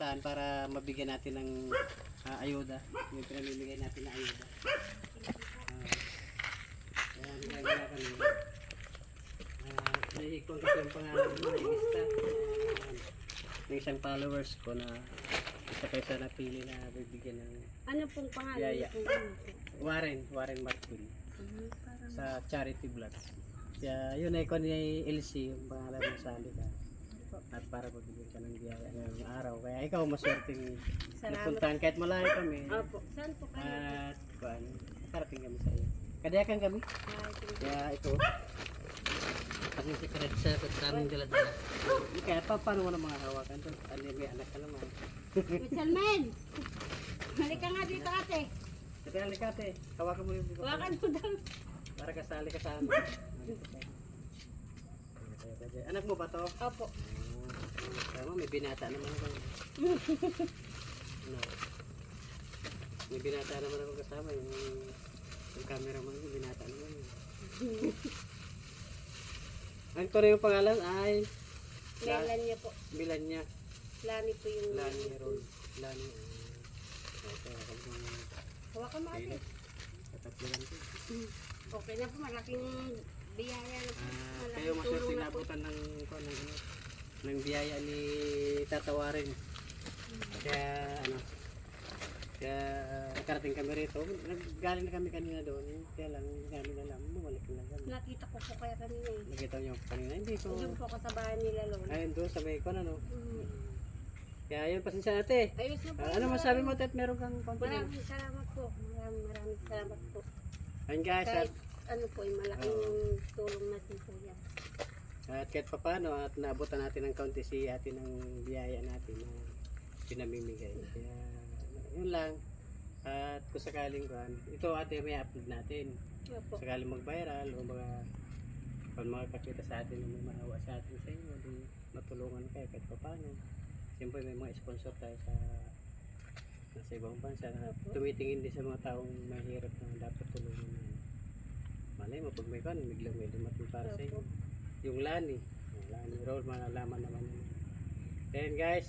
pupuntahan para mabigyan natin ng ayuda. Yung pinamimigay natin na ayuda. Kaya nagagala kami. Nahihigpon kasi yung pangalan mo na ilista. Ng isang followers ko na isa kayo sa napili na bibigyan ng Ano pong pangalan? Yaya. Niyo po? Warren Martin Parang sa charity vlog. Kaya yun ay ko ni LC yung pangalan mo sa halika. At para pagbigyan ka ng biyaya ngayong araw. Kaya ikaw maswerteng Salamat. napuntahan kahit malayo kami. Opo. Saan po kayo? At kuan, karating kami sa iyo. Kadayakan kami. Kaya ito. Pag secret sa daming dala-dala. Kaya paano mo na mga hawakan to? Ano may anak ka naman. Salman! Halika nga dito ate. Ito halika ate. Hawakan mo yung Hawakan mo daw. para kasali ka sa amin. Anak mo ba to? Opo. Tama, may binata naman ako. Ano? May binata naman ako kasama. Yung cameraman ko, binata naman. Ang to na yung pangalan ay Melania po. Milanya. Lani po yung... Lani Roll. Lani. Okay, Hawakan mo ate. Katatlo lang ito. Okay na po. Malaking biyaya na po. Kayo Malaking maswerte tulong na po. nabutan ng biyaya ni Tatawarin. Kaya ano, kaya nakarating kami rito. Galing na kami kanina doon. Kaya lang, kami na lang, bumalik na lang kami. Nakita ko po kaya kanina eh. Nakita niyo kanina, hindi ko. Doon po ako sa bahay nila Lola. Ayun doon, sabay ko na no. Mm. Kaya yun, pasensya natin. Ayos na po. Ano masabi mo, Tet? Meron kang konti. Maraming salamat po. Maraming salamat po. Ayun guys, Kahit ano po, malaking tulong natin po yan. at kahit pa paano, at naabutan natin ng kaunti si ate ng biyaya natin na pinamimigay. Kaya yun lang. At kung sakaling ito ate may upload natin. Opo. Sakaling mag-viral o kung makakakita sa atin na may maawa sa atin sa inyo, di matulungan kayo kahit pa paano. Siyempre may mga sponsor tayo sa ibang bansa na tumitingin din sa mga taong mahirap na dapat tulungan namin. Malay mo, pag may kan, biglang may dumating para sa inyo. Yung Lani Roll, malalaman naman. Then guys,